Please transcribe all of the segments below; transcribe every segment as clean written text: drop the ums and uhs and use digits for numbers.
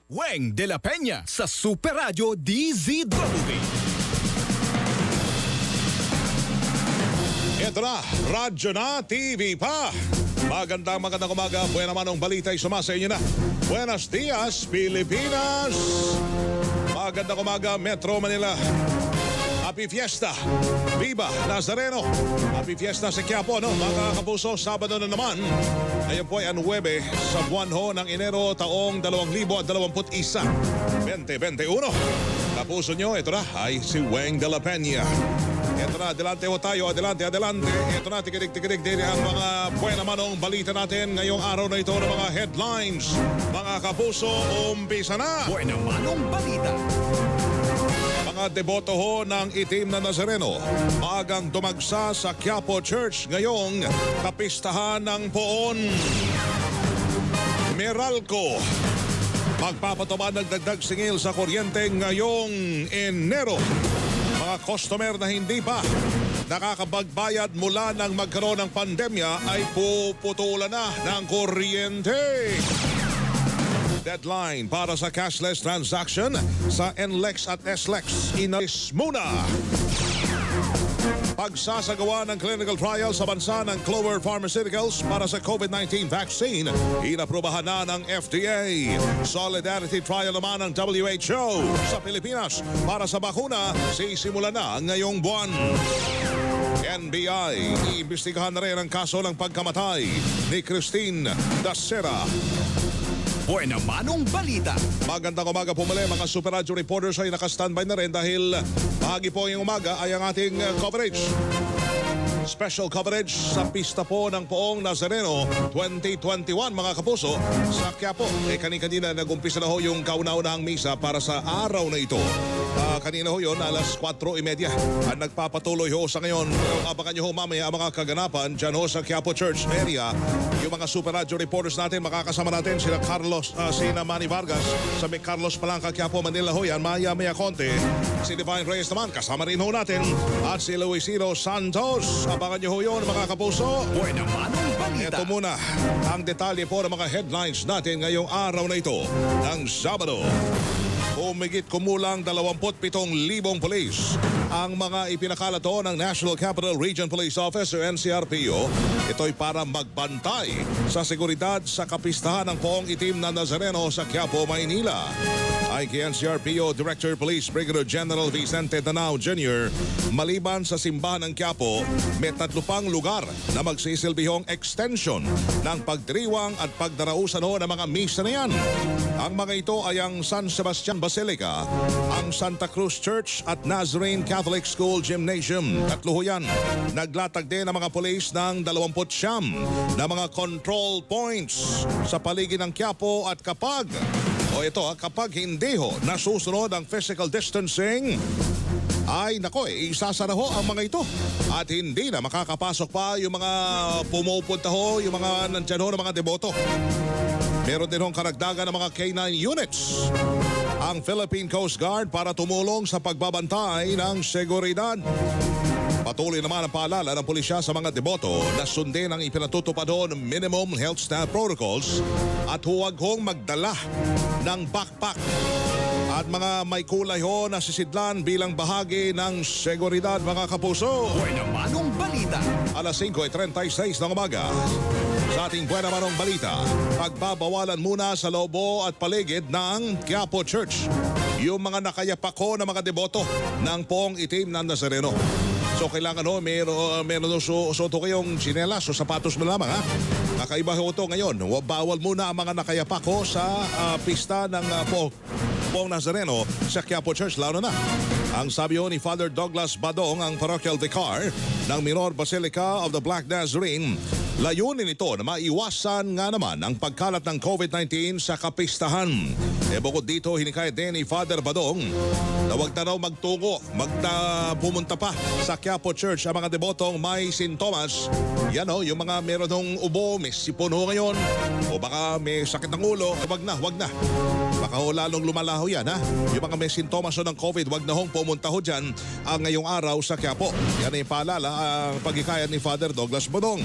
Weng de la Peña sa Super Radio DZWB. Ito na, Radyo na, TV pa. Magandang umaga. Buena manong balita ay sumasa inyo na. Buenos dias, Pilipinas. Magandang umaga, Metro Manila. Happy Fiesta! Viva Nazareno! Happy Fiesta sa Quiapo, no? Mga kapuso, Sabado na naman. Ngayon po ay 9 sa buwan ho ng Enero taong 2021. 2021. Kapuso nyo, ito na ay si Weng de la Peña. Ito na, adelante ho tayo, adelante. Ito na, tikirig din ang mga buena manong balita natin ngayong araw na ito ng mga headlines. Mga kapuso, umpisa na! Buena manong balita. Mga deboto ho ng Itim na Nazareno, maagang dumagsa sa Quiapo Church ngayong kapistahan ng Poon Meralco. Magpapatupad ng dagdag singil sa kuryente ngayong Enero. Mga customer na hindi pa nakakapagbayad mula nang magkaroon ng pandemya ay puputulan na ng kuryente. Deadline para sa cashless transaction sa NLEX at SLEX inalis muna. Pagsasagawa ng clinical trial sa bansa ng Clover Pharmaceuticals para sa COVID-19 vaccine, inaprubahan na ng FDA. Solidarity trial naman ng WHO sa Pilipinas para sa bakuna sisimula na ngayong buwan. NBI, iimbestigahan na rin ang kaso ng pagkamatay ni Christine Dacera. Buena manong balita. Magandang umaga po muli mga Super Radio reporters ay nakastandby na rin dahil bahagi po ngayong umaga ay ang ating coverage. Special coverage sa pista po ng Poong Nazareno 2021 mga kapuso sa Quiapo. Kanina nag-umpisa na ho yung kauna-unahang misa para sa araw na ito. Kanina ho yun, alas 4:30. Ang nagpapatuloy ho sa ngayon. Abangan nyo ho mamaya ang mga kaganapan dyan ho sa Quiapo Church area. Yung mga Super Radio reporters natin, makakasama natin sila sina Manny Vargas sa may Carlos Palanca, Quiapo, Manila ho yan. Maya konti. Si Divine Reyes naman, kasama rin ho natin. At si Luisino Santos. Abangan nyo ho yun mga kapuso. Buena manong balita. Ito muna ang detalye po ng mga headlines natin ngayong araw na ito ng Sabado. Humigit kumulang 27,000 pulis ang mga ipinakalato ng National Capital Region Police Office o NCRPO. Ito'y para magbantay sa seguridad sa kapistahan ng Poong Itim na Nazareno sa Quiapo, Maynila. Ay kay NCRPO Director Police Brigadier General Vicente Danao Jr., maliban sa simbahan ng Quiapo, may 3 pang lugar na magsisilbihong extension ng pagdiriwang at pagdarausan ng mga misa na yan. Ang mga ito ay ang San Sebastian Basilica, ang Santa Cruz Church at Nazarene Catholic School Gymnasium. 3 yan. Naglatag din ang mga pulis ng 29 na mga control points sa paligid ng Quiapo at kapag hindi ho nasusunod ang physical distancing, ay isasara ho ang mga ito at hindi na makakapasok pa yung mga pumupunta ho, yung mga nandyan ho ng mga deboto. Meron din hong karagdagan ng mga K9 units ang Philippine Coast Guard para tumulong sa pagbabantay ng seguridad. Patuloy naman ang paalala ng pulisya sa mga deboto na sundin ang ipinatutupad ng minimum health staff protocols at huwag hong magdala ng backpack at mga may kulay ho na sisidlan bilang bahagi ng seguridad mga kapuso. Buena manong balita. Alas 5:36 ng umaga. Sa ating Buena Manong Balita, pagbabawalan muna sa loobo at paligid ng Quiapo Church yung mga nakayapak ho na mga deboto ng Poong Itim na Nazareno. So kailangan ho, meron suot kayong tsinelas o sapatos mo lamang ha. Kakaiba ho ito ngayon. Bawal muna ang mga nakayapak ho sa pista ng Poong Nazareno sa Quiapo Church, lalo na. Ang sabi ho ni Father Douglas Badong, ang parochial vicar ng Minor Basilica of the Black Nazarene, layunin ito na maiwasan nga naman ang pagkalat ng COVID-19 sa kapistahan. Bukod dito, hinikayat din ni Father Badong na huwag na raw pumunta pa sa Quiapo Church ang mga debotong may sintomas. Yan yung mga meron ng ubo, may sipon ho ngayon, o baka may sakit ng ulo, wag na. Baka lalong lumalaho yan ha. Yung mga may sintomas ng COVID, wag na hong pumunta ho dyan ang ngayong araw sa Quiapo. Yan ay paalala ang paghikayat ni Father Douglas Badong.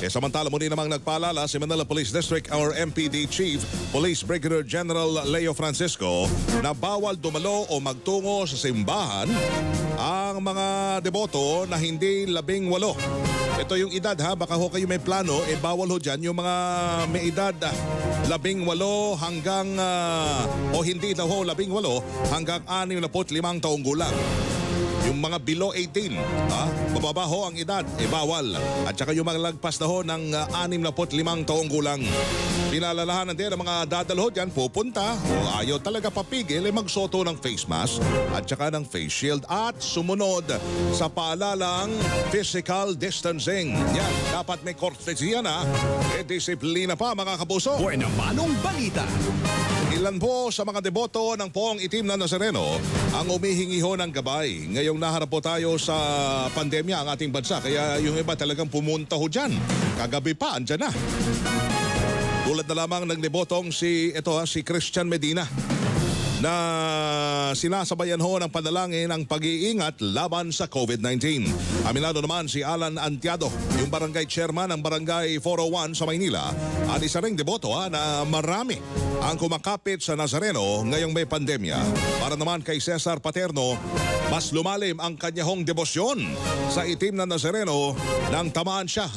Samantala muli namang nagpaalala si Manila Police District or MPD Chief Police Brigadier General Leo Francisco na bawal dumalo o magtungo sa simbahan ang mga deboto na hindi 18. Ito yung edad ha, baka ho kayo may plano, bawal ho dyan yung mga may edad 18 hanggang o hindi daw ho 18 hanggang 65 taong gulang. Yung mga below 18, bababa ho ang edad, bawal. At saka yung mga lagpas na ho ng 65 taong gulang. Pinalalahanan din ang mga dadalho dyan, pupunta o ayaw talaga papigil, magsoto ng face mask at saka ng face shield at sumunod sa paalalang physical distancing. Yan, dapat may kortesiya na, disiplina pa mga kapuso. Buena manong balita. Ilan po sa mga deboto ng Poong Itim na Nazareno ang umihingi ho ng gabay. Ngayong naharap po tayo sa pandemya ang ating bansa, kaya yung iba talagang pumunta ho dyan. Kagabi pa, andyan na. Tulad na lamang ng debotong si Christian Medina na sinasabayan ho ng panalangin ang pag-iingat laban sa COVID-19. Aminado naman si Alan Antiado, yung barangay chairman ng barangay 401 sa Maynila, at isa ring deboto na marami ang kumakapit sa Nazareno ngayong may pandemya. Para naman kay Cesar Paterno, mas lumalim ang kanyahong debosyon sa Itim na Nazareno nang tamaan siya,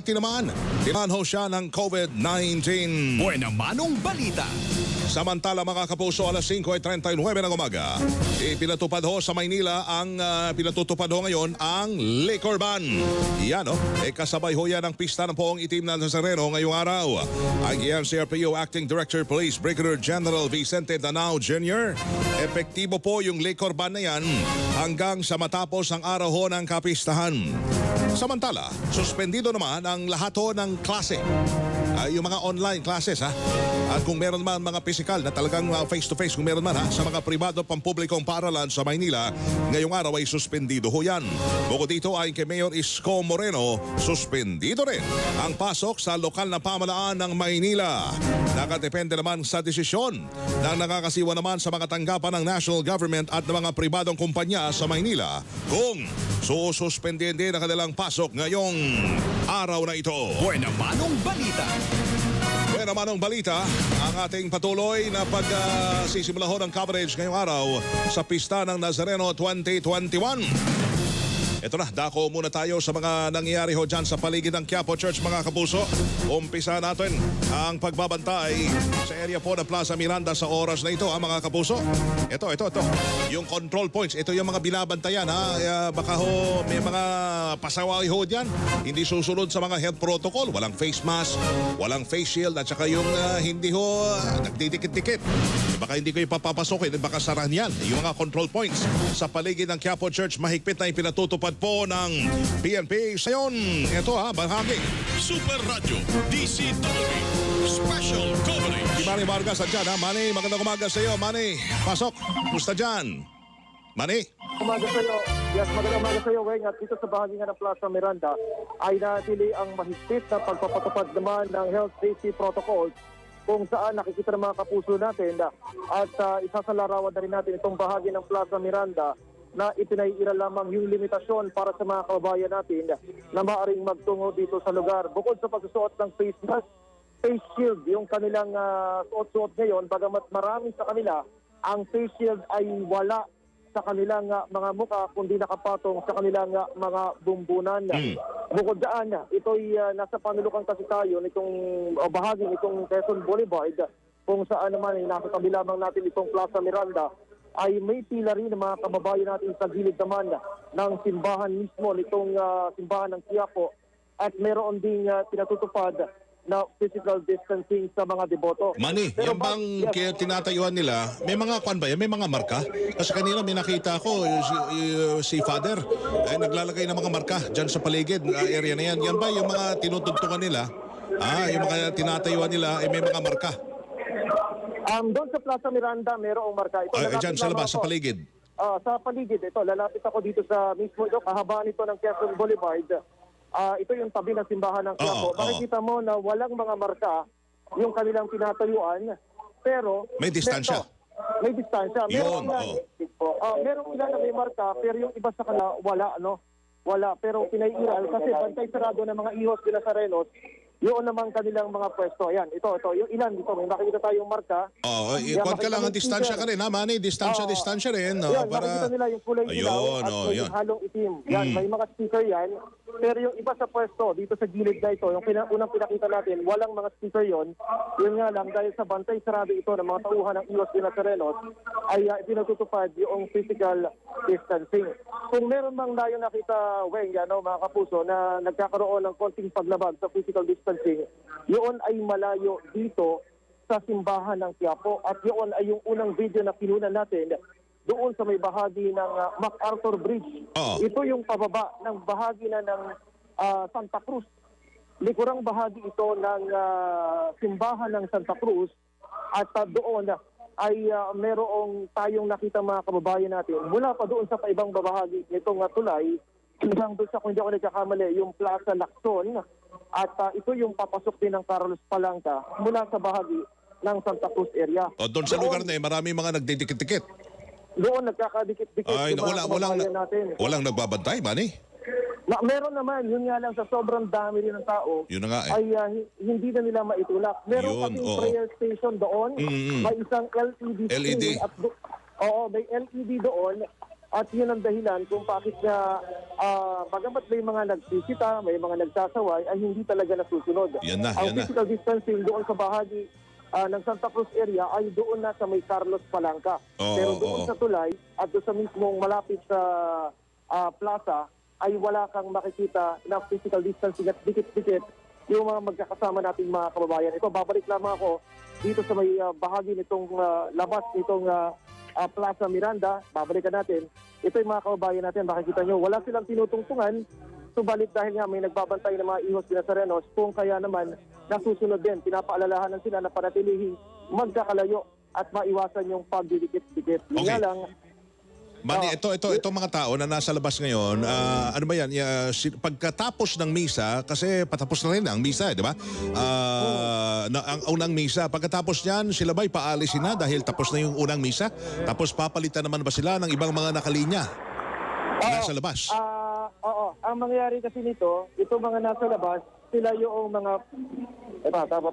Tinamaan ho siya ng COVID-19. Buena manong balita. Samantala mga kapuso, alas 5:39 ng umaga, pinatupad ho sa Maynila ang pinatutupad ho ngayon ang liquor ban. Yan kasabay ho yan ang pista ng Poong Itim na Nazareno ngayong araw. Ang CRPO Acting Director Police Brigadier General Vicente Danao Jr. Epektibo po yung liquor ban na yan hanggang sa matapos ang araw ho ng kapistahan. Samantala, suspendido naman ang lahat ho ng klase. Yung mga online classes At kung meron man mga physical na talagang face-to-face, kung meron man sa mga pribado pampublikong paaralan sa Maynila, ngayong araw ay suspendido ho yan. Bukod dito ay kay Mayor Isko Moreno, suspendido rin ang pasok sa lokal na pamalaan ng Maynila. Nakadepende naman sa desisyon ng nakakasiwa naman sa mga tanggapan ng national government at ng mga pribadong kumpanya sa Maynila kung sususpendin din ang kanilang pasok ngayong araw na ito. Buena manong balita. Buena manong balita, ang ating patuloy na pagsisimula ho ng coverage ngayong araw sa Pista ng Nazareno 2021. Ito na, dako muna tayo sa mga nangyayari ho dyan sa paligid ng Quiapo Church mga kapuso. Umpisa natin ang pagbabantay sa area po ng Plaza Miranda sa oras na ito mga kapuso. Ito. Yung control points, ito yung mga binabantayan baka ho may mga pasaway ho dyan. Hindi susunod sa mga health protocol. Walang face mask, walang face shield at saka yung hindi ho nagdidikit-dikit. Baka hindi ko ipapapasokin, baka sarahan yan. Yung mga control points sa paligid ng Quiapo Church, mahigpit na ipinatutupad po ng PNP. Sayon, ito bahagi. Super Radio DCW Special Coverage. Si Manny Vargas andyan Manny, magandang umaga sa iyo. Manny, pasok. Gusta dyan? Manny? Umaga sa iyo. Yes, magandang umaga sa iyo, Weng. At dito sa bahagi nga ng Plaza Miranda ay natili ang mahigpit na pagpapatupad naman ng health safety protocols kung saan nakikita ng mga kapuso natin at isasalarawan na rin natin itong bahagi ng Plaza Miranda na itinaiira lamang yung limitasyon para sa mga kababayan natin na maaaring magtungo dito sa lugar. Bukod sa pagsusuot ng face mask, face shield, yung kanilang suot-suot ngayon, bagamat marami sa kanila, ang face shield ay wala sa kanilang mga mukha kundi nakapatong sa kanilang mga bumbunan. Bukod dyan, ito'y nasa panulukan kasi tayo nitong bahagi nitong Quezon Boulevard kung saan naman ay nasa tabi lamang natin itong Plaza Miranda ay may pila rin ng mga kababayan natin sa gilid naman ng simbahan mismo nitong simbahan ng Quiapo at meron ding pinatutupad na physical distancing sa mga deboto. Manny, yan bang tinatayuan nila, may mga kwan ba yan? May mga marka? Kasi kanina may nakita ko, si Father, ay naglalagay ng mga marka dyan sa paligid, area na yan. Yan ba yung mga tinutugtungan nila? Yung mga tinatayuan nila, ay may mga marka? Doon sa Plaza Miranda, mayroong marka. Dyan sa labas, sa paligid? Sa paligid, ito. Lalapit ako dito sa mismo ito, kahabaan ito ng Quezon Boulevard. Ito yung tabi ng simbahan ng Quiapo. Makikita mo na walang mga marka yung kanilang tinatayuan, pero may distansya. May distansya. Merong ilan na may marka, pero yung iba sa kanila wala, wala. Pero pinaiiral kasi bantay sarado ng mga ihos de Nazarenos, yun naman kanilang mga pwesto. Ayan, ito. Yung ilan dito, may makikita tayong marka. Oo, Yan, kung ka lang ang makikita distansya yung ka rin, ha, Manny? Distansya rin. No? Yan, Para... makikita nila yung kulay ilaw at may halong itim. Yan, may mga speaker yan. Pero yung iba sa pwesto, dito sa gilid na ito, yung unang pinakita natin, walang mga speaker yon. Yun nga lang, dahil sa bantay sarado ito ng mga tauhan ng iwas de Nazarenos, ay pinatutupad yung physical distancing. Kung meron mang dayo nakita, Weng, mga kapuso, na nagkakaroon ng konting paglabag sa physical distancing, yun ay malayo dito sa simbahan ng Quiapo. At yun ay yung unang video na kinunan natin doon sa may bahagi ng MacArthur Bridge. Ito yung pababa ng bahagi na ng Santa Cruz. Likurang bahagi ito ng simbahan ng Santa Cruz. At doon ay merong tayong nakita mga kababayan natin. Mula pa doon sa paibang bahagi nitong tulay, hanggang doon sa, kung hindi ako nagkakamali, yung Plaza Lacson. At ito yung papasok din ng Carlos Palanca mula sa bahagi ng Santa Cruz area. Doon sa lugar na marami mga nagdidikit-dikit. Doon nagkakadikit-dikit yung mga kababayan natin. Walang nagbabantay, Manny? Meron naman, yun nga lang sa sobrang dami rin ng tao, yun na nga ay hindi na nila maitulak. Meron kasing prayer station doon, may isang LED screen. At may LED doon. At yun ang dahilan kung bakit na bagamat may mga nagsisita, may mga nagsasaway, ay hindi talaga nasusunod. Ang physical distancing doon sa bahagi ng Santa Cruz area ay doon na sa may Carlos Palanca. Pero doon sa tulay at doon sa mismong malapit sa plaza ay wala kang makikita na physical distancing at dikit-dikit yung mga magkakasama nating mga kababayan. Ito, babalik lamang ako dito sa may bahagi nitong labas nitong Plaza Miranda. Babalikan natin. Ito yung mga kababayan natin. Makikita nyo, wala silang tinutungtungan. Subalit dahil nga may nagbabantay ng mga ihos de Nazarenos, kung kaya naman nasusunod din. Pinapaalalahanan sila na panatilihing magkakalayo at maiwasan yung pagdidikit-dikit. Yun nga lang. Manny, ito mga tao na nasa labas ngayon, ano ba yan? Pagkatapos ng misa, kasi patapos na rin ang misa, di ba? Ang unang misa, pagkatapos niyan, sila ba'y paalisin na dahil tapos na yung unang misa? Tapos papalitan naman ba sila ng ibang mga nakalinya nasa labas? Oo. Ang mangyayari kasi nito, itong mga nasa labas, sila yung mga...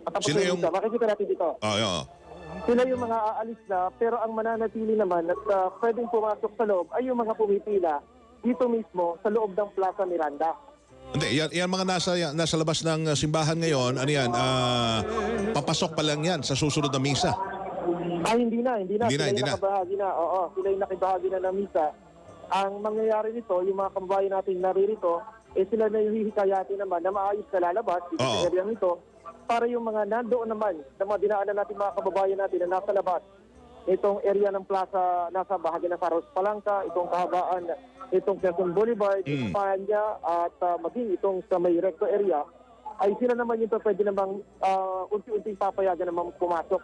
patapos na yung misa. Makikita natin dito. Sila yung mga aalis na, pero ang mananatili naman at pwedeng pumasok sa loob ay yung mga pumipila dito mismo sa loob ng Plaza Miranda. Hindi, yan mga nasa labas ng simbahan ngayon, ano yan, papasok pa lang yan sa susunod na misa. Hindi na. Sila yung nakabahagi na. Oo, sila yung nakibahagi na ng misa. Ang mangyayari nito, yung mga kababayan natin naririto, sila na yung hihikayatin naman na maayos na lalabas dito sa area nito, para yung mga nandoon naman, na mga dinaanan natin mga kababayan natin na nasa labas, itong area ng plaza, nasa bahagi ng Carlos Palanca, itong kahabaan, itong Quezon Boulevard, Espanya, at maging itong sa may recto area, ay sila naman yung pwede namang unti-unting papayagan naman pumasok.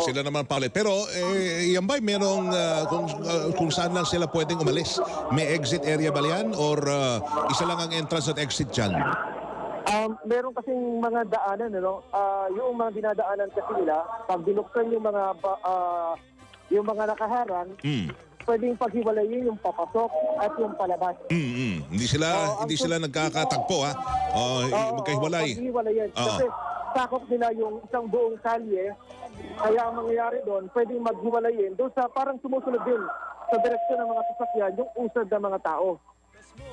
Sila naman palit. Pero yan ba'y merong kung saan lang sila pwedeng umalis? May exit area ba yan? Or isa lang ang entrance at exit dyan? Meron kasing mga daanan, yung mga dinadaanan kasi nila, pag binuksan yung mga nakaharang, pwedeng paghiwalayin yung papasok at yung palabas. Hindi sila nagkakatagpo, ha? Magkahiwalay. Paghiwalayin. Kasi sakop nila yung isang buong kalye, kaya ang mangyayari doon, pwedeng maghiwalayin doon sa parang sumusunod din sa direksyon ng mga sasakyan, yung usad ng mga tao.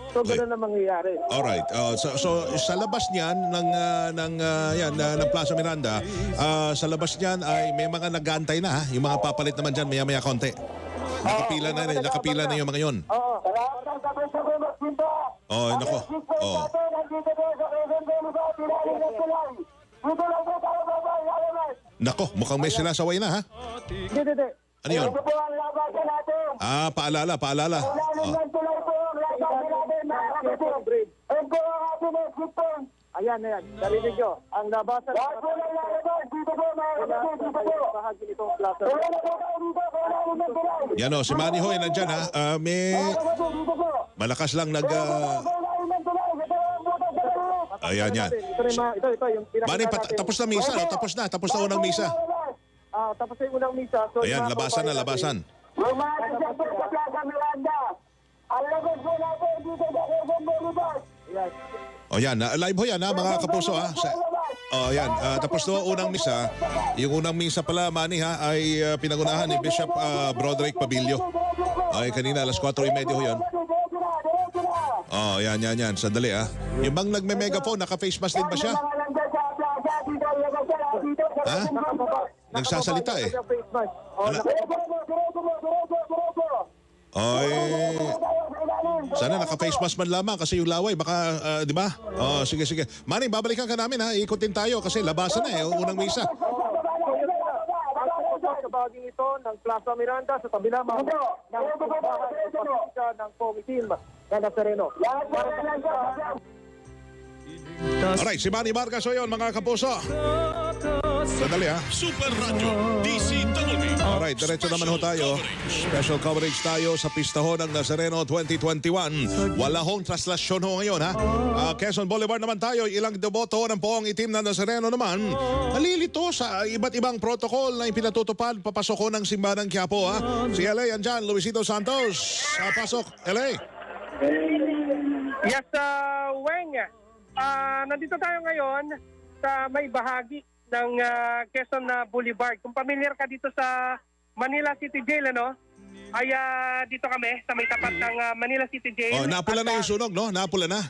So, gano'n na mangyayari. Alright. So sa labas niyan ng Plaza Miranda, sa labas niyan ay may mga nag-aantay na, ha? Yung mga papalit naman diyan maya-maya konti. Nakapila na yung mga yon. Nako. Nako, mukhang may sinasaway na, ha? Hindi. Ano yun? Paalala. Ayan. Narinig nyo. Ang labasan bahagi nitong plaza. Yan o, si Manny Hoy nandyan, ha? May malakas lang Ayan, yan. Ito yung Manny, tapos na misa, no? Tapos na unang misa. Tapos na yung unang misa. So, ayan, labasan. Lumayan siya po sa Plaza Miranda. Yes. O yan, live ho yan ha, mga kapuso ha. O yan, tapos no, unang misa. Yung unang misa pala, Manny ha, ay pinagunahan ni Bishop Broderick Pabilio. Ay, kanina, alas 4:30 ho yan. Oh, yan. Sandali ha. Yung bang nagme-megaphone, naka-face mask din ba siya? Ha? Nagsasalita eh. Ay, sana naka-face mask man lamang kasi yung laway, baka, di ba? Oh, sige. Manny, babalikan ka namin ha. Ikutin tayo kasi labasan na eh, unang misa. Sa bahaging ito ng Plaza Miranda sa tabi lamang ng Comitin na Nazareno. Alright, si Manny Vargas o yun, mga kapuso. Sandali ha. Super Radio DZWB. Alright, diretso naman ho tayo. Special coverage tayo sa pista ho ng Nazareno 2021. Wala hong traslasyon ho ngayon ha. Quezon Boulevard naman tayo. Ilang deboto ng poong itim na Nazareno naman nalilito sa iba't ibang protocol na ipinatutupad papasok ho ng simbahan ng Quiapo ha. Si LA andyan, Luisito Santos. Pasok, LA. Yes, Weng. Nandito tayo ngayon sa may bahagi ng Quezon Boulevard. Kung familiar ka dito sa Manila City Jail, ano? Ay dito kami sa may tapat ng Manila City Jail. Oh, napula na yung sunog, no? Napula na.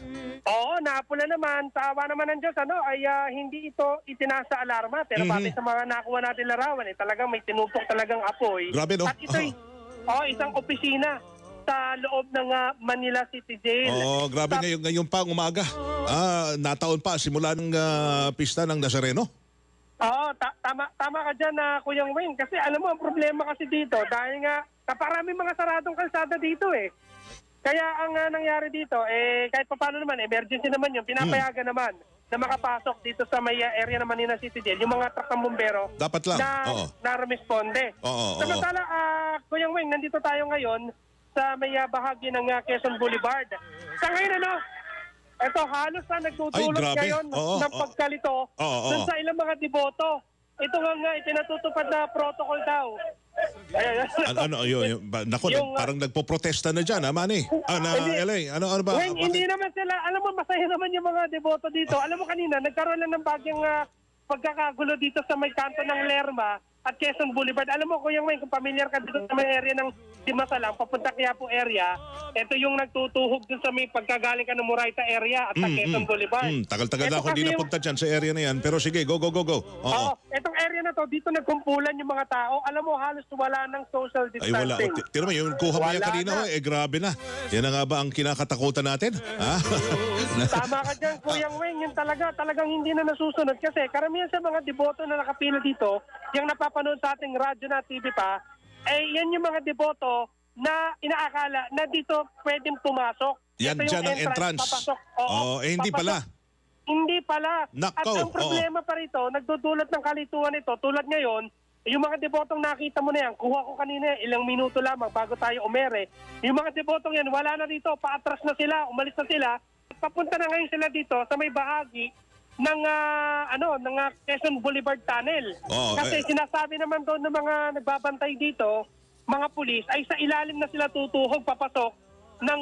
Oo, napula naman. Sa awa naman ng Diyos, ano, ay hindi ito itinasa alarma. Pero bakit sa mga nakuha natin larawan, talagang may tinupok talagang apoy. Grabe, no? At ito'y isang opisina sa loob ng Manila City Jail. Oh, grabe ngayon pa umaga. Nataon pa simula ng pista ng Nazareno. Oo, tama ka dyan, Kuya Wayne. Kasi alam mo, ang problema kasi dito, dahil nga naparami mga saradong kalsada dito eh. Kaya ang nangyari dito, kahit paano naman, emergency naman yun, pinapayagan naman na makapasok dito sa may area ng Manila City Jail, yung mga truck ng bumbero Dapat lang. na responde. Samantala, Kuya Wayne, nandito tayo ngayon sa may bahagi ng Quezon Boulevard. Sa ngayon, ano, ito halos na nagtutulog ngayon ng pagkalito dun sa ilang mga deboto. Ito nga itinatutupad na protocol daw. Parang nagpo-protesta na dyan, ha, Manny? LA, ano ba? Hindi naman sila, alam mo, masaya naman yung mga deboto dito. Alam mo kanina, nagkaroon lang ng bagyang pagkakagulo dito sa may kanto ng Lerma at Quezon Boulevard. Alam mo, Kuya Wayne, kung familiar ka dito sa may area ng Dimasalang, papunta Quiapo area, ito yung nagtutuhog dun sa may pagkagaling ka ng Murayta area at sa Quezon Boulevard. Tagal-tagal na ako hindi napunta dyan sa area na yan. Pero sige, go. Oo, itong area na to, dito nagkumpulan yung mga tao. Alam mo, halos wala ng social distancing. Ay, wala. Tira mo, yung kuha mo yan kanina, grabe na. Yan na nga ba ang kinakatakutan natin? Tama ka dyan, Kuya Wayne. Yung talagang hindi na nasusunod. Kasi karamihan sa mga deboto na nakapila dito, yung napapanood sa ating radyo na TV pa, yan yung mga deboto na inaakala na dito pwedeng pumasok. Yan dyan ang entrance. Papasok. Hindi pala. Hindi pala. Nako, at ang problema pa rito, nagdudulot ng kalituan ito, tulad ngayon, yung mga debotong nakita mo na yan, kuha ko kanina ilang minuto lamang bago tayo umere, yung mga debotong yan, wala na dito, paatras na sila, umalis na sila, papunta na ngayon sila dito sa may bahagi ng Quezon Boulevard Tunnel. Kasi sinasabi naman doon ng mga nagbabantay dito, mga pulis, ay sa ilalim na sila tutuhog papasok ng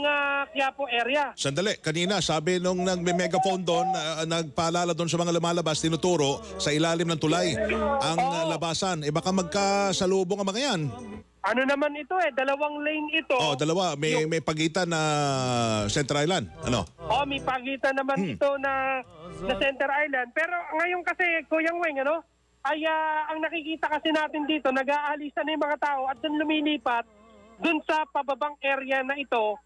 Quiapo area. Sandali, kanina sabi nung nagme-megaphone doon, nagpaalala doon sa mga lumalabas, tinuturo sa ilalim ng tulay ang labasan. Baka magkasalubong ang mga yan. Ano naman ito dalawang lane ito. Dalawa. May pagitan na Center Island. Ano? May pagitan naman ito na Center Island. Pero ngayon kasi, Kuya Wayne, ay ang nakikita kasi natin dito, nag-aalisan na yung mga tao at doon lumilipat doon sa pababang area na ito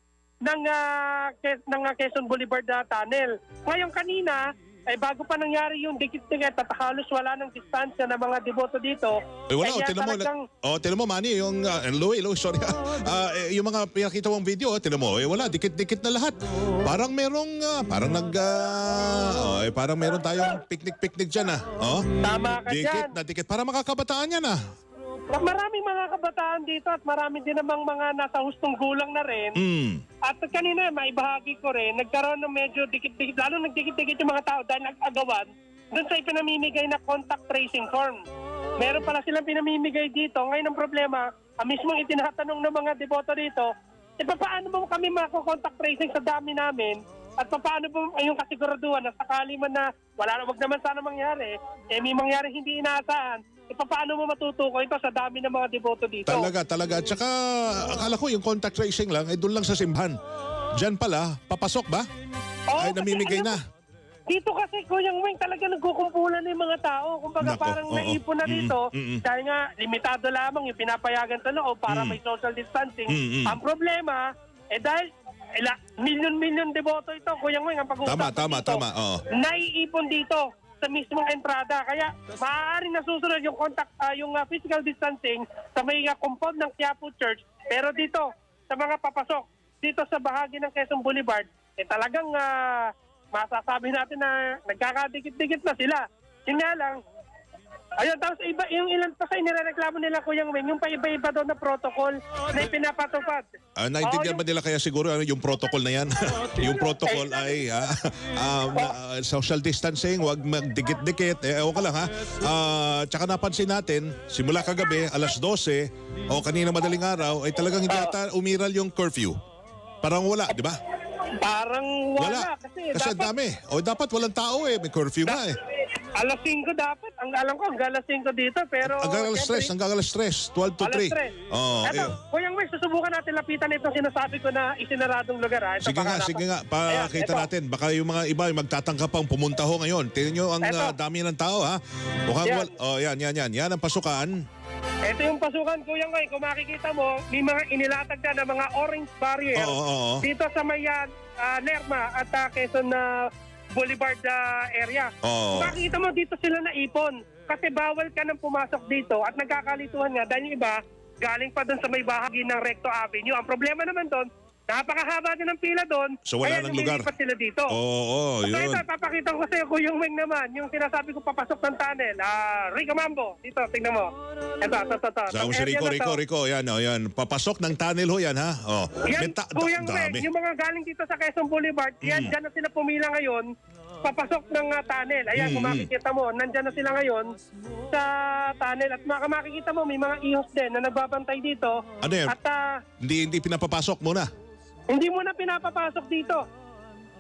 ng Quezon Boulevard Tunnel. Ngayon kanina, bago pa nangyari yung dikit-dikit at halos wala ng distansya ng mga deboto dito. Wala, tinan mo, Manny, yung Louie, sorry. Yung mga pinakita mong video, tinan mo, wala, dikit-dikit na lahat. Parang merong, parang meron tayong picnic dyan, Tama ka dikit dyan. na dikit. Para makakabataan yan, Maraming mga kabataan dito at marami din namang mga nasa hustong gulang na rin. At kanina, maibahagi ko rin, nagkaroon ng medyo dikit-dikit, lalo nagdikit-dikit yung mga tao dahil nag-agawan doon sa ipinamimigay na contact tracing form. Meron pala silang pinamimigay dito. Ngayon ang problema, mismong itinatanong ng mga deboto dito, paano mo kami mako-contact tracing sa dami namin? At paano po yung kasiguraduhan na sakali man na wag naman sana mangyari, may mangyari hindi inaasahan, paano mo matutukoy ito sa dami ng mga deboto dito? Talaga. At saka, akala ko yung contact tracing lang, doon lang sa simbahan. Diyan pala, papasok ba? Ay, namimigay na. Dito kasi, Kuya Weng, talaga nagkukumpulan ng mga tao. Kumbaga parang naipon na dito. Dahil nga, limitado lamang yung pinapayagan sa loob para may social distancing. Ang problema, dahil milyon-milyon deboto ito, Kuya Weng, ang pag-uusapan dito. Tama. Naiipon dito sa mismong entrada. Kaya maaaring nasusunod yung physical distancing sa may compound ng Quiapo Church. Pero dito, sa mga papasok, dito sa bahagi ng Quezon Boulevard, talagang masasabi natin na nagkakadikit-dikit na sila. Yun nga lang, ayun, tapos yung ilan pa kayo nirereklamo nila, Kuya Weng, yung pa-iba-iba doon na protocol na ipinapatupad. Naintindihan ba nila kaya siguro yung protocol na yan? Yung protocol ay social distancing, wag magdikit-dikit. Ewan ka lang ha. Tsaka napansin natin, simula kagabi, alas 12, o kanina madaling araw, ay talagang hindi ata umiral yung curfew. Parang wala, di ba? Parang wala. Kasi dami. O dapat walang tao may curfew nga Alas 5 dapat. Ang alam ko, alas 5 dito. Pero hanggang alas 3, 12 to 3. Eto, Kuya Weng, susubukan natin lapitan itong sinasabi ko na isinaradong lugar. Sige nga, pakita natin. Baka yung mga iba magtatangka pang pumunta ho ngayon. Tingnan nyo ang dami ng tao ha. Yan. Yan ang pasukan. Ito yung pasukan, Kuya Weng. Kung makikita mo, may mga inilatag na mga orange barrier dito sa may Lerma at Quezon Boulevard area. Kung makikita mo, dito sila naipon. Kasi bawal ka nang pumasok dito at nagkakalituhan nga dahil yung iba galing pa doon sa may bahagi ng Recto Avenue. Ang problema naman doon, napakahaba din ng pila doon. So wala nang lugar. Kaya sila dito. Yun. Ito, papakita ko sa iyo, Kuya Weng naman, yung sinasabi ko papasok ng tunnel. Rico Mambo, dito, tingnan mo. Ito. Sabi si Rico, yan. Papasok ng tunnel ho yan ha. Yan, Kuya Weng, yung mga galing dito sa Quezon Boulevard, yan, dyan na sila pumila ngayon, papasok ng tunnel. Ayan, kung makikita mo, nandyan na sila ngayon sa tunnel. At makikita mo, may mga ihos din na nagbabantay dito. Ano yan? At hindi pinapapasok muna. Hindi mo na pinapapasok dito.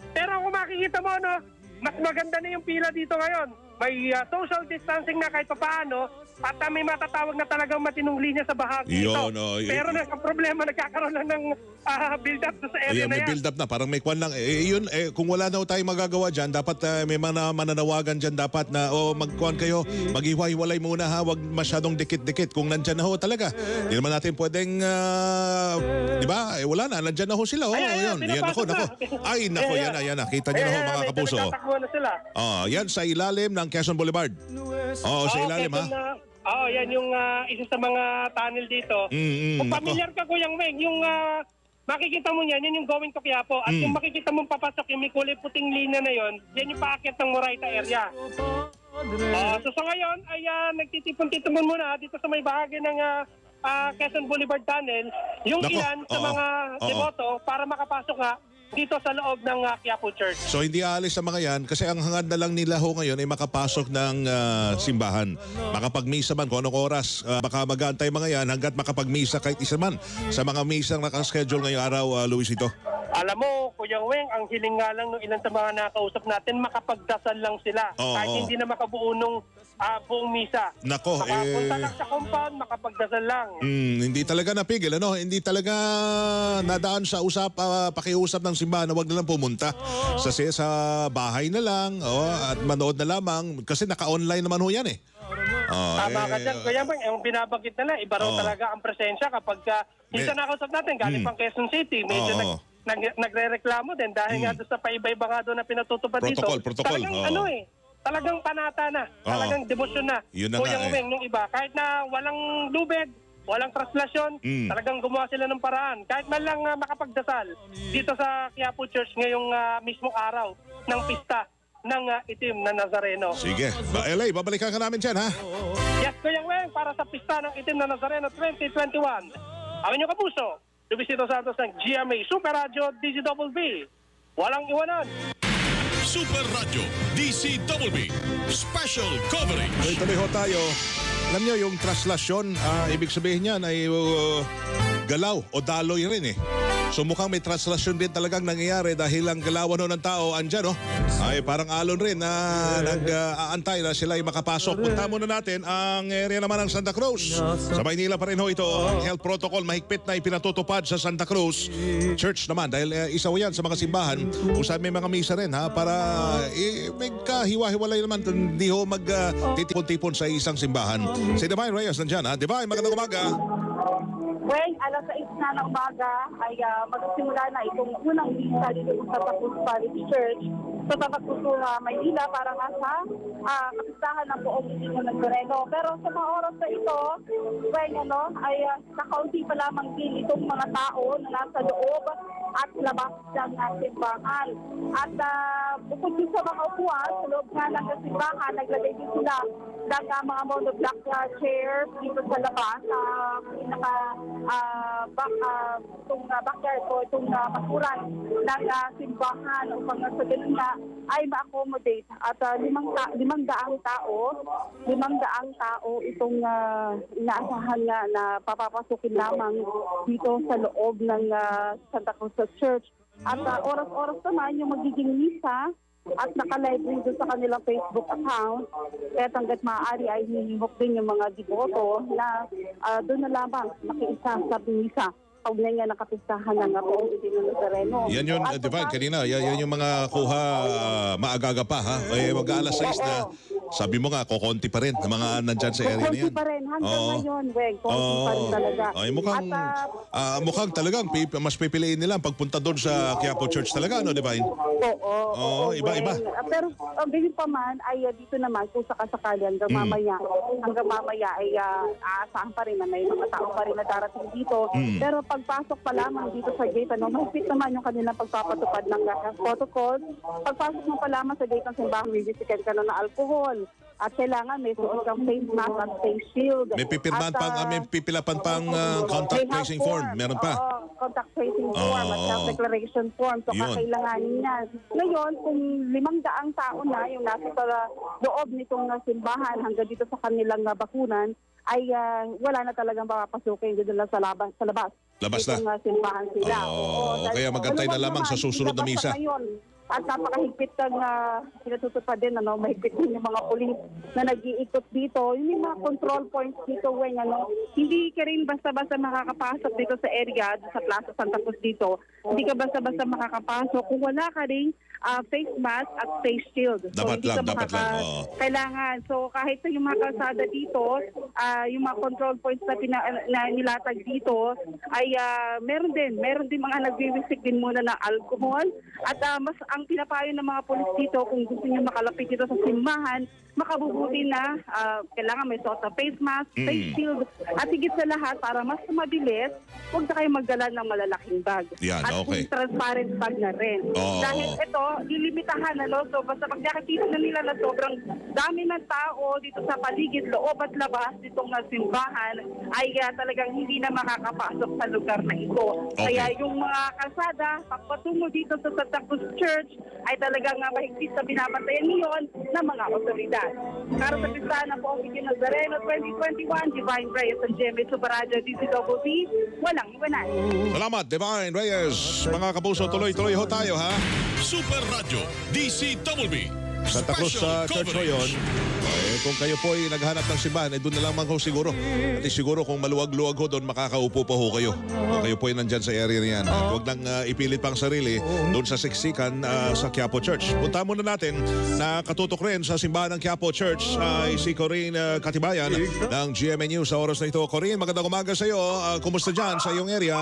Pero kung makikita mo, mas maganda na yung pila dito ngayon. May social distancing na kahit papaano at may matatawag na talagang matinong linya sa bahagi ito. Pero ang problema, nagkakaroon lang ng build-up sa area na may yan. build-up na, parang may kwan lang. Kung wala na tayong magagawa dyan, dapat may mananawagan dyan dapat na magkwan kayo, maghiwa-hiwalay muna ha, wag masyadong dikit-dikit. Kung nandyan na ho talaga, hindi naman natin pwedeng, di ba? Wala na, nandyan na ho sila. Yan, nako. Ay, nako, yan na. Kita nyo na ho mga kapuso. Nagtatakbo na sila. Yan sa ilalim ng Quezon Boulevard. Sa ilalim ha. Yan yung isa sa mga tunnel dito. Kung familiar ka, Kuya Weng, yung makikita mo yan yung going to Quiapo. At yung makikita mong papasok, yung may kulay puting linya na yon, yan yung paakyat ng Moraita area. So sa ngayon, ay nagtitipon-tipon muna dito sa may bahagi ng Quezon Boulevard Tunnel, yung ilan sa mga deboto para makapasok nga dito sa loob ng Quiapo Church. So hindi aalis sa mga yan kasi ang hangad na lang nila ho ngayon ay makapasok ng simbahan. Makapagmisa man kung anong oras. Baka mag-aantay mga yan hanggat makapagmisa kahit isa man sa mga misang nakaschedule ngayong araw, Luisito. Alam mo, Kuya Weng, ang hiling nga lang ng ilan sa mga nakausap natin, makapagdasal lang sila. Kahit hindi na makabuo nung buong misa. Nako, makapunta lang sa compound, makapagdasal lang. Hindi talaga napigil, Hindi talaga nadaan sa pakiusap ng simbahan na wag na lang pumunta. Sa bahay na lang, at manood na lamang. Kasi naka-online naman ho yan Tama ka dyan, Kuya Weng. Yung binabagit na lang, iba raw talaga ang presensya kapag minsan nakausap natin, galing pang Quezon City, medyo nagre-reklamo din dahil nga doon sa paiba-iba nga doon na pinatutupad dito. Protocol. Talagang panata na, talagang debosyon na. Kuya Weng, nung iba, kahit na walang lubed, walang translasyon, talagang gumawa sila ng paraan. Kahit man lang makapagdasal dito sa Quiapo Church ngayong mismong araw ng pista ng itim na Nazareno. Sige. LA, babalikan ka namin dyan, ha? Yes, Kuya Weng, para sa pista ng itim na Nazareno 2021. Ang inyong kapuso, Luisito Santos ng GMA Super Radio DZBB. Walang iwanan. Super Radio DZBB Special Coverage. Tuloy ho tayo. Alam nyo, yung translasyon, ibig sabihin niyan ay galaw o daloy rin So mukhang may translasyon din talagang nangyayari dahil ang galawan ng tao andyan, ay parang alon rin na nag-aantay na sila ay makapasok. Punta muna natin ang area naman ng Santa Cruz. Sa Maynila pa rin ito, ang health protocol mahigpit na ipinatutupad sa Santa Cruz Church naman dahil isa yan sa mga simbahan kung saan may mga misa rin para may kahiwa-hiwalay naman, hindi ho magtitipon-tipon sa isang simbahan. Si Divine Reyes nandyan. Divine, magandang umaga. Well, alas 6 na ng umaga ay magsimula na itong unang misa dito sa Santa Cruz Parish Church sa Santa Cruz, Maynila para nga sa kapistahan ng buong Itingo ng Nazareno. Pero sa mga oras na ito, well, ay kakaunti pa lamang din itong mga tao na nasa loob at labas ng simbahan. At bukod din sa mga upuan, sa loob nga ng simbahan, naglagay din sila ng mga monoblock chair dito sa labas sa backyard o itong basuran ng simbahan upang sa ganun na ay ma-accommodate at 500 tao itong inaasahan nga na papapasukin lamang dito sa loob ng Santa Cruz Church. At oras-oras naman yung magiging misa at naka-live rin doon sa kanilang Facebook account. Kaya hanggat maaari ay hinihimok din yung mga deboto na doon na lamang makiisa sa misa. Kaugnay nga nakapistahan ng buong Itingo ng Nazareno. Yan yun, Divine, kanina. Yan yung mga kuha maaga pa, ha? Mag-alas 6 na. Sabi mo nga, kukonti pa rin ng mga nandyan sa area na yan. Kukonti pa rin. Hanggang ngayon, kukonti pa rin talaga. Ay, mukhang talagang mas pipiliin nila ang pagpunta doon sa Quiapo Church talaga, no, Divine? Oo. Iba-iba. Pero ganyan pa man, ay dito naman, kung sakasakali hanggang mamaya ay aasahan pa rin na may mga tao pa rin na darating dito. Pero pagpasok pa lamang dito sa gate, mahigpit naman yung kanilang pagpapatupad ng protocol. Pagpasok mo pa lamang sa gate ng simbahan, may bisikan ka na alcohol. At kailangan may suot kang face mask at face shield. May pipilapan pang contact tracing form. Meron pa. Contact tracing form at self-declaration form. So kakailanganin yan. Ngayon, kung 500 tao na yung nasa loob nitong simbahan hanggang dito sa kanilang bakunan, ay wala na talagang papapasukin dito lang sa labas. Labas na? Simbahan sila. Kaya magantay na lamang sa susunod na misa. At napakahigpit ng pinatutupad din, mahigpit din yung mga pulis na nag-iikot dito. Yung mga control points dito, hindi ka rin basta-basta makakapasok dito sa area, sa Plaza Santa Cruz dito. Hindi ka basta-basta makakapasok kung wala ka rin face mask at face shield. So, dapat lang. Kailangan. So, kahit sa yung mga kalsada dito, yung mga control points na nilatag dito, ay meron din mga nagwiwisik din muna ng alcohol. At mas ang pinapayo ng mga pulis dito, kung gusto niyo makalapit dito sa simbahan, makabubuti na kailangan may suot na face mask, face shield, at higit sa lahat para mas mabilis, huwag na kayo magdala ng malalaking bag. Yan, at transparent bag na rin. Dahil ito, lilimitahan so basta pag nakikita na nila na sobrang dami ng tao dito sa paligid, loob at labas ditong simbahan, ay talagang hindi na makakapasok sa lugar na ito. Kaya yung mga kalsada, papatungo dito sa Santa Cruz Church, ay talagang mahigpit sa binabantayan niyon ng mga otoridad. Para sa pistahan ng buong Itingo ng Nazareno 2021, Divine Reyes and Jemmy Subaraja, DCWB, walang iwanan. Salamat, Divine Reyes. Mga kapuso, tuloy-tuloy ho tayo, ha? Super Radio DCWB Santa Cruz Church ho yun. Kung kayo po ay naghanap ng simbahan, doon na lang ho siguro. At siguro kung maluwag-luwag ho doon, makakaupo pa ho kayo. Kung kayo po ay nandyan sa area na yan. At huwag nang ipilit pang sarili doon sa siksikan sa Quiapo Church. Punta muna natin na katutok rin sa simbahan ng Quiapo Church ay si Corinne Katibayan ng GMA News sa oras na ito. Corinne, magandang umaga sa iyo. Kumusta dyan sa iyong area?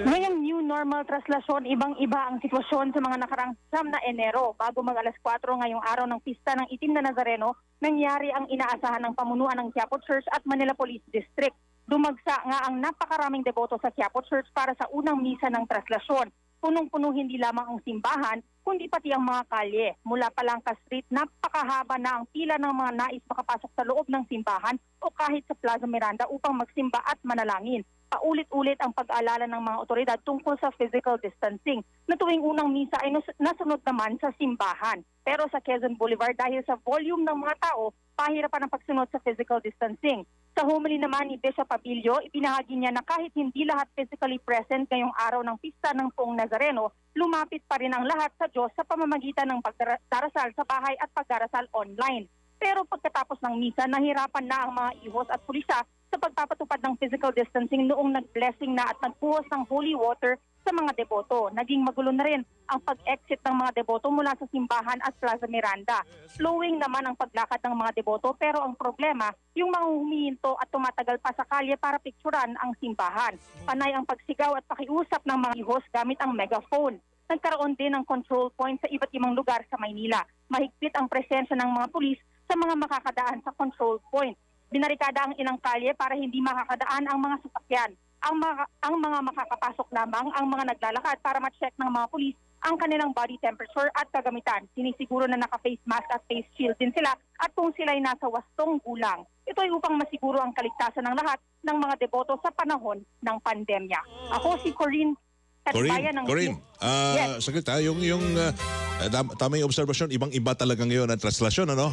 Ngayong new normal traslasyon, ibang-iba ang sitwasyon sa mga nakaraang na Enero. Bago mag alas 4 ngayong araw ng pista ng Itim na Nazareno, nangyari ang inaasahan ng pamunuan ng Quiapo Church at Manila Police District. Dumagsa nga ang napakaraming deboto sa Quiapo Church para sa unang misa ng traslasyon. Punong-puno hindi lamang ang simbahan, kundi pati ang mga kalye. Mula Palangka Street, napakahaba na ang pila ng mga nais makapasok sa loob ng simbahan o kahit sa Plaza Miranda upang magsimba at manalangin. paulit-ulit ang pag-aalala ng mga otoridad tungkol sa physical distancing na tuwing unang misa ay nasunod naman sa simbahan. Pero sa Quezon Boulevard, dahil sa volume ng mga tao, pahirapan ang pagsunod sa physical distancing. Sa homily naman ni Bishop Abilio, ibinahagi niya na kahit hindi lahat physically present ngayong araw ng pista ng Poong Nazareno, lumapit pa rin ang lahat sa Diyos sa pamamagitan ng pagdarasal sa bahay at pagdarasal online. Pero pagkatapos ng misa, nahirapan na ang mga ihos at pulisya sa pagpapatupad ng physical distancing noong nag-blessing na at nagpuhos ng holy water sa mga deboto. Naging magulo na rin ang pag-exit ng mga deboto mula sa simbahan at Plaza Miranda. Flowing naman ang paglakad ng mga deboto pero ang problema, yung mga humihinto at tumatagal pa sa kalye para picturan ang simbahan. Panay ang pagsigaw at pakiusap ng mga ihos gamit ang megaphone. Nagkaroon din ng control point sa iba't ibang lugar sa Maynila. Mahigpit ang presensya ng mga pulis sa mga makakadaan sa control point. Binarikada ang ilang kalye para hindi makakadaan ang mga sasakyan. Ang mga makakapasok lamang ang mga naglalakad para ma-check ng mga pulis ang kanilang body temperature at kagamitan. Sinisiguro na naka-face mask at face shield din sila at kung sila'y nasa 8 gulang. Ito ay upang masiguro ang kaligtasan ng lahat ng mga deboto sa panahon ng pandemya. Ako si Corinne. Corinne, Yes. saglit tama yung obserbasyon, ibang-iba talaga ngayon ang translasyon, ano?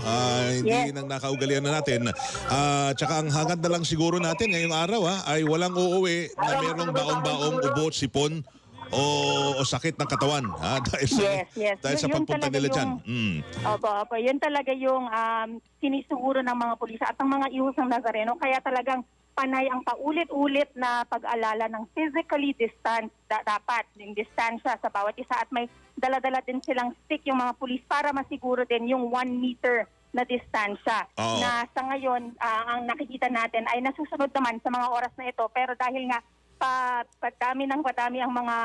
Hindi Yes. nang nakaugalian na natin. Tsaka ang hangad na lang siguro natin ngayong araw ay walang uuwi na mayroong baong-baong ubo, sipon o sakit ng katawan. Yes. Dahil sa Yun pagpunta talaga nila dyan. Opo. Yun talaga yung sinisuguro ng mga pulis at ng mga ihos ng Nazareno. Kaya talagang panay ang paulit-ulit na pag-alala ng physically distant dapat, yung distansya sa bawat isa at may dala-dala din silang stick yung mga pulis para masiguro din yung 1 meter na distansya. Oo. Na sa ngayon, ang nakikita natin ay nasusunod naman sa mga oras na ito pero dahil nga padami ang mga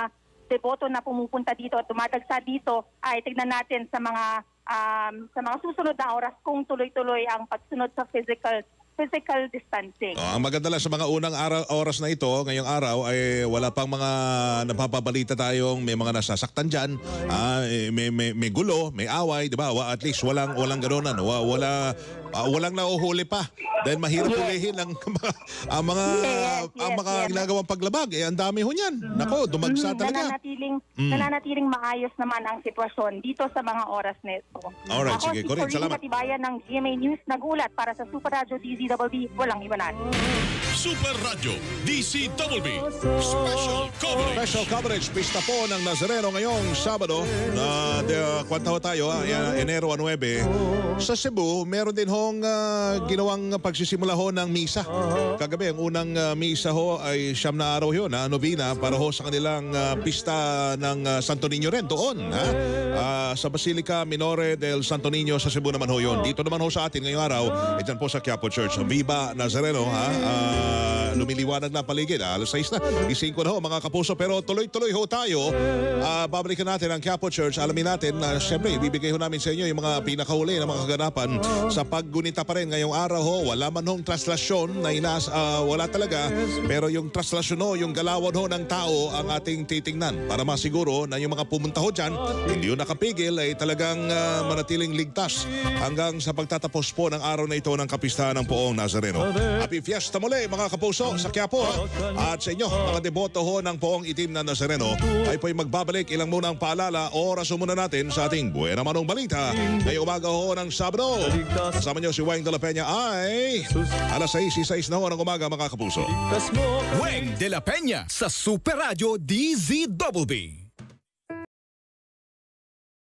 deboto na pumupunta dito at dumadagsa dito ay tignan natin sa mga susunod na oras kung tuloy-tuloy ang pagsunod sa physical distancing. Ang maganda lang sa mga unang oras na ito, ngayong araw, ay wala pang mga napapabalita tayong may mga nasasaktan dyan, may gulo, may away, di ba? At least walang ganonan, walang nauhuli pa. Dahil mahirap hulihin ang mga ginagawang paglabag. Ang dami ho niyan. Nako, dumagsa talaga. Nananatiling maayos naman ang sitwasyon dito sa mga oras na ito. Alright, Ako sige, si Corinne, Corinne salamat. Katibayan ng GMA News, nagulat para sa Super Radio DZWB, walang iwanan. Super Radio DZWB Special Coverage. Special coverage, pista po ng Nazareno ngayong Sabado na kwanta ho tayo, Enero 9. Sa Cebu, meron din hong ginawang pagsisimula ho ng misa. Kagabi, ang unang misa ho ay 9 na araw yun, novena, para ho sa kanilang pista ng Santo Niño rin doon. Sa Basilica Minore del Santo Niño sa Cebu naman ho yun. Dito naman ho sa atin ngayong araw, dyan po sa Quiapo Church. Viva Nazareno, lumiliwanag na paligid. Alas 6 na. Gising ko na ho mga kapuso. Pero tuloy-tuloy ho tayo. Babalikan natin ang Quiapo Church. Alamin natin na siyempre ibibigay ho namin sa inyo yung mga pinakahuli na mga kaganapan sa paggunita pa rin ngayong araw ho. Wala man hong traslasyon na wala talaga. Pero yung traslasyon ho, yung galawan ho ng tao ang ating titingnan para masiguro na yung mga pumunta ho dyan, hindi ho nakapigil ay talagang manatiling ligtas hanggang sa pagtatapos po ng araw na ito ng kapistahan ng Poong Nazareno. Happy Fiesta muli mga kapuso sa Quiapo. At sa inyo, mga deboto ho ng Poong Itim na Nazareno ay po'y magbabalik. Ilang muna ang paalala, oras muna natin sa ating Buena Manong Balita ngayong umaga ho ng Sabado. Kasama niyo si Weng de la Peña ay alas 6:06 na ho ng umaga mga kapuso. Weng de la Peña sa Super Radio DZWB.